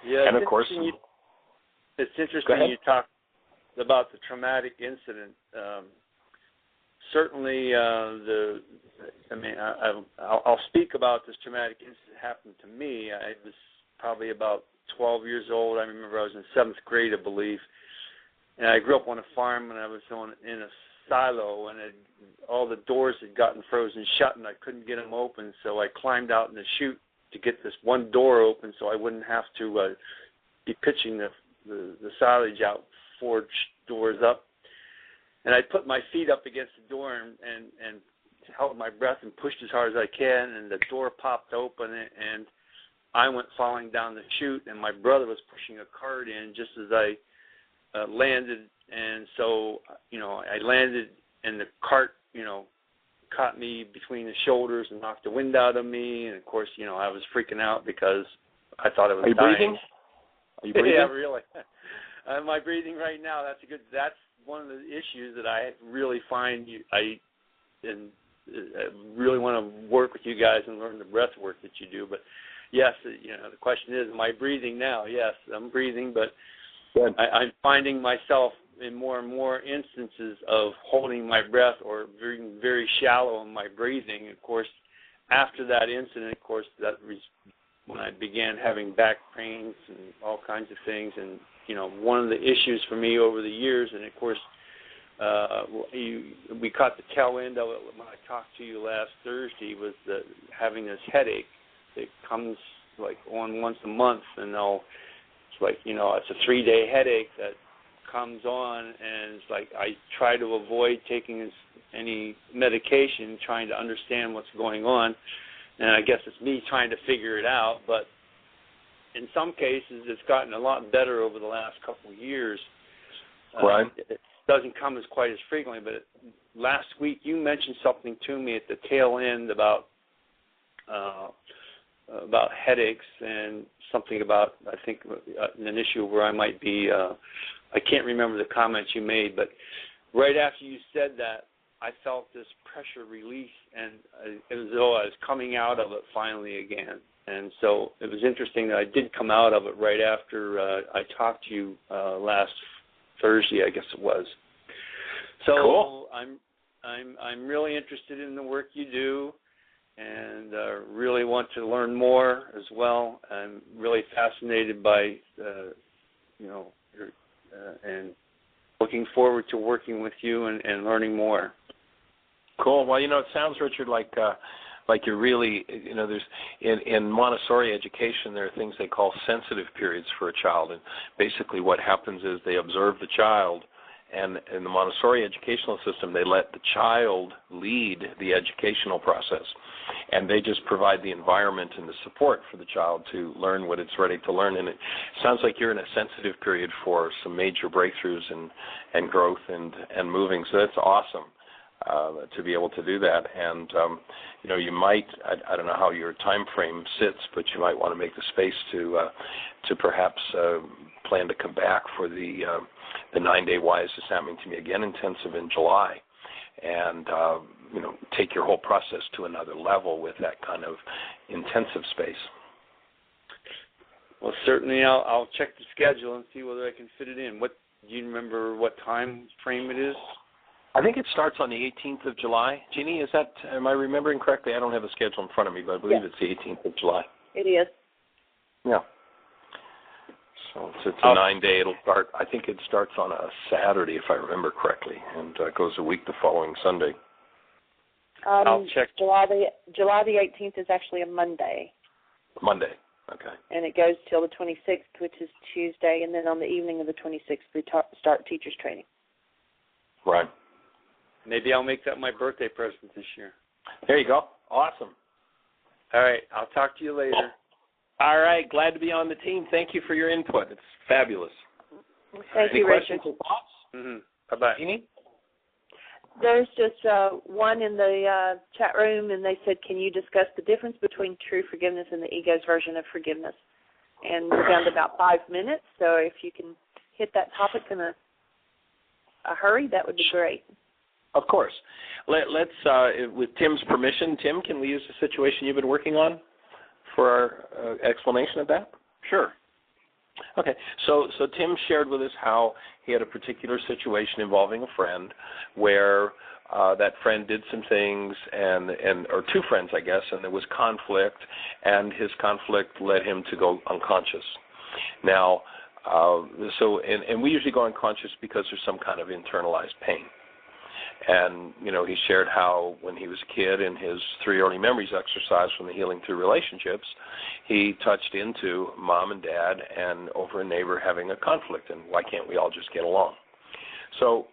Yeah,
and of course,
It's interesting you talked about the traumatic incident. Certainly, I'll speak about this traumatic incident that happened to me. I was probably about 12 years old. I remember I was in 7th grade, I believe. And I grew up on a farm, and I was in a silo, and all the doors had gotten frozen shut, and I couldn't get them open. So I climbed out in the chute to get this one door open so I wouldn't have to be pitching the silage out 4 doors up. And I put my feet up against the door and held my breath and pushed as hard as I can, and the door popped open, and I went falling down the chute, and my brother was pushing a cart in just as I landed. And so, I landed, and the cart, caught me between the shoulders and knocked the wind out of me. And, of course, I was freaking out because I thought I was dying.
Breathing? Are you breathing?
Yeah, really. Am I breathing right now? That's one of the issues that I really find I really want to work with you guys and learn the breath work that you do. But yes, the question is, am I breathing now? Yes, I'm breathing, but I'm finding myself in more and more instances of holding my breath or being very shallow in my breathing. Of course, after that incident, that was when I began having back pains and all kinds of things. And one of the issues for me over the years, and of course, we caught the tail end of it when I talked to you last Thursday, was having this headache that comes like on once a month, and it's like it's a 3-day headache that comes on, and it's like I try to avoid taking any medication, trying to understand what's going on, and I guess it's me trying to figure it out. But in some cases, it's gotten a lot better over the last couple of years.
Right.
It doesn't come as quite as frequently, but last week you mentioned something to me at the tail end about headaches and something about, I think, an issue where I might be, I can't remember the comments you made, but right after you said that, I felt this pressure release, and it was as though I was coming out of it finally again. And so it was interesting that I did come out of it right after I talked to you last Thursday, I guess it was. So
cool.
I'm really interested in the work you do, and really want to learn more as well. I'm really fascinated by and looking forward to working with you and learning more.
Cool. Well, it sounds, Richard, like you're really, there's in Montessori education, there are things they call sensitive periods for a child, and basically what happens is they observe the child, and in the Montessori educational system, they let the child lead the educational process, and they just provide the environment and the support for the child to learn what it's ready to learn. And it sounds like you're in a sensitive period for some major breakthroughs and growth and moving, so that's awesome. To be able to do that, and you might, I don't know how your time frame sits, but you might want to make the space to perhaps plan to come back for the 9-day Why Is This Happening to Me Again intensive in July, and take your whole process to another level with that kind of intensive space.
Well, certainly I'll check the schedule and see whether I can fit it in. Do you remember what time frame it is?
I think it starts on the 18th of July. Jeanie, am I remembering correctly? I don't have a schedule in front of me, but I believe it's the 18th of July.
It is.
Yeah. So it's a 9-day. It'll start, I think it starts on a Saturday, if I remember correctly, and goes a week the following Sunday.
I'll check.
July the 18th is actually a Monday.
Monday, okay.
And it goes till the 26th, which is Tuesday, and then on the evening of the 26th, we start teachers training.
Right.
Maybe I'll make that my birthday present this year.
There you go. Awesome.
All right. I'll talk to you later.
All right. Glad to be on the team. Thank you for your input. It's fabulous.
Thank
Any
you,
questions
Richard.
or thoughts?
Mm-hmm. Bye-bye.
Jeanie?
There's just one in the chat room, and they said, can you discuss the difference between true forgiveness and the ego's version of forgiveness? And we're down to about 5 minutes, so if you can hit that topic in a hurry, that would be great.
Of course. Let's, with Tim's permission, Tim, can we use the situation you've been working on for our explanation of that?
Sure.
Okay, so Tim shared with us how he had a particular situation involving a friend where that friend did some things, or two friends, I guess, and there was conflict, and his conflict led him to go unconscious. Now, and we usually go unconscious because there's some kind of internalized pain. And, he shared how when he was a kid in his 3 early memories exercise from the Healing Through Relationships, he touched into mom and dad and over a neighbor having a conflict, and why can't we all just get along? So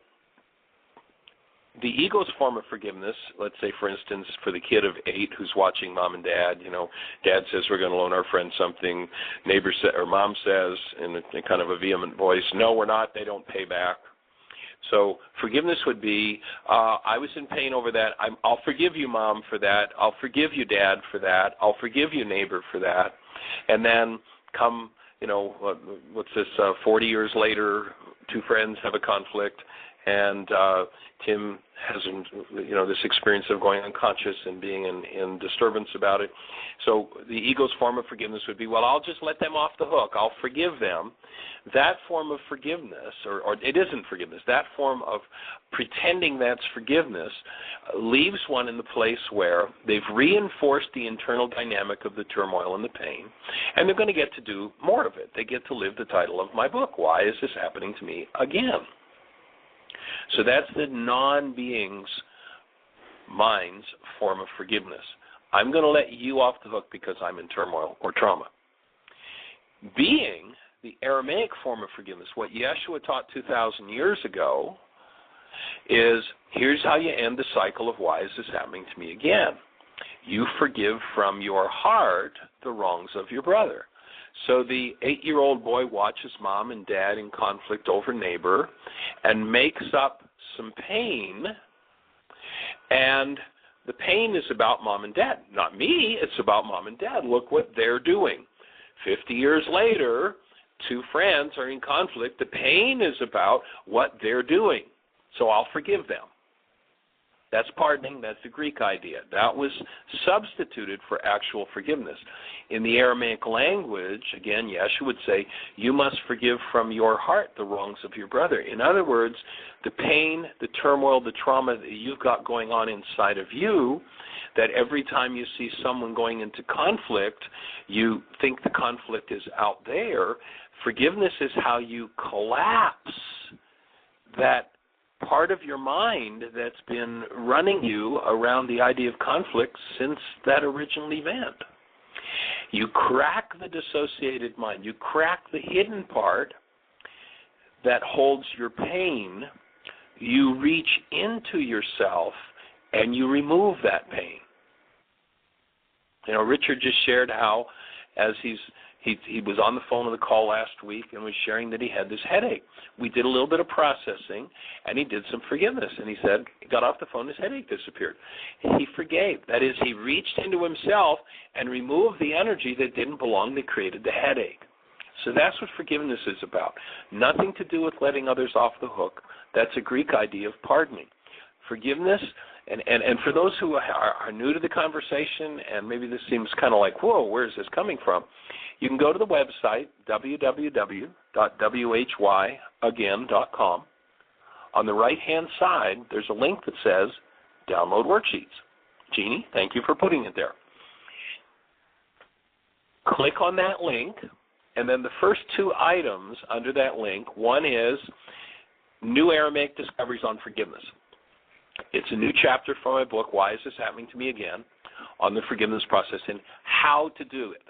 the ego's form of forgiveness, let's say, for instance, for the kid of 8 who's watching mom and dad, dad says we're going to loan our friend something, or mom says in a kind of a vehement voice, no, we're not, they don't pay back. So forgiveness would be, I was in pain over that. I'll forgive you, Mom, for that. I'll forgive you, Dad, for that. I'll forgive you, neighbor, for that. And then come, 40 years later, 2 friends have a conflict, and Tim has, this experience of going unconscious and being in disturbance about it. So the ego's form of forgiveness would be, well, I'll just let them off the hook. I'll forgive them. That form of forgiveness, or it isn't forgiveness, that form of pretending that's forgiveness leaves one in the place where they've reinforced the internal dynamic of the turmoil and the pain, and they're going to get to do more of it. They get to live the title of my book, Why Is This Happening to Me Again? So that's the non-being's mind's form of forgiveness. I'm going to let you off the hook because I'm in turmoil or trauma. Being, the Aramaic form of forgiveness, what Yeshua taught 2,000 years ago, is here's how you end the cycle of why is this happening to me again. You forgive from your heart the wrongs of your brother. So the 8-year-old boy watches mom and dad in conflict over neighbor and makes up some pain, and the pain is about mom and dad. Not me, it's about mom and dad. Look what they're doing. 50 years later, 2 friends are in conflict. The pain is about what they're doing, so I'll forgive them. That's pardoning. That's the Greek idea. That was substituted for actual forgiveness. In the Aramaic language, again, Yeshua would say, you must forgive from your heart the wrongs of your brother. In other words, the pain, the turmoil, the trauma that you've got going on inside of you, that every time you see someone going into conflict, you think the conflict is out there. Forgiveness is how you collapse that part of your mind that's been running you around the idea of conflict since that original event. You crack the dissociated mind. You crack the hidden part that holds your pain. You reach into yourself and you remove that pain. Richard just shared how, as he was on the phone on the call last week and was sharing that he had this headache. We did a little bit of processing, and he did some forgiveness. And he said, he got off the phone, his headache disappeared. He forgave. That is, he reached into himself and removed the energy that didn't belong that created the headache. So that's what forgiveness is about. Nothing to do with letting others off the hook. That's a Greek idea of pardoning. Forgiveness, and for those who are new to the conversation, and maybe this seems kind of like, whoa, where is this coming from? You can go to the website, www.whyagain.com. On the right-hand side, there's a link that says Download Worksheets. Jeanie, thank you for putting it there. Click on that link, and then the first 2 items under that link, one is New Aramaic Discoveries on Forgiveness. It's a new chapter from my book, Why Is This Happening to Me Again?, on the forgiveness process and how to do it.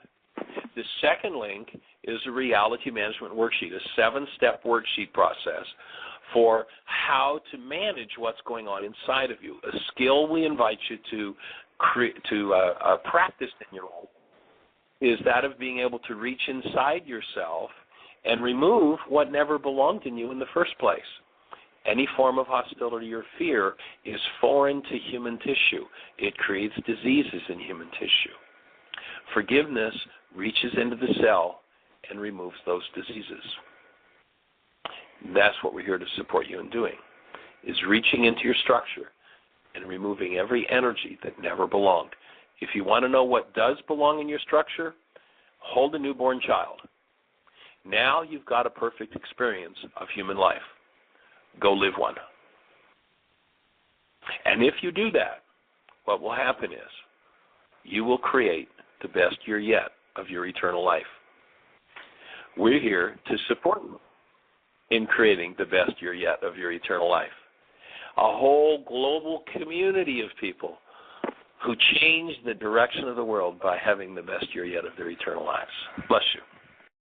The second link is a reality management worksheet, a 7-step worksheet process for how to manage what's going on inside of you, a skill we invite you to practice in your life is that of being able to reach inside yourself and remove what never belonged in you in the first place. Any form of hostility or fear is foreign to human tissue. It creates diseases in human tissue. Forgiveness reaches into the cell and removes those diseases. That's what we're here to support you in doing, is reaching into your structure and removing every energy that never belonged. If you want to know what does belong in your structure, hold a newborn child. Now you've got a perfect experience of human life. Go live one. And if you do that, what will happen is you will create the best year yet of your eternal life. We're here to support you in creating the best year yet of your eternal life. A whole global community of people who change the direction of the world by having the best year yet of their eternal lives. Bless you.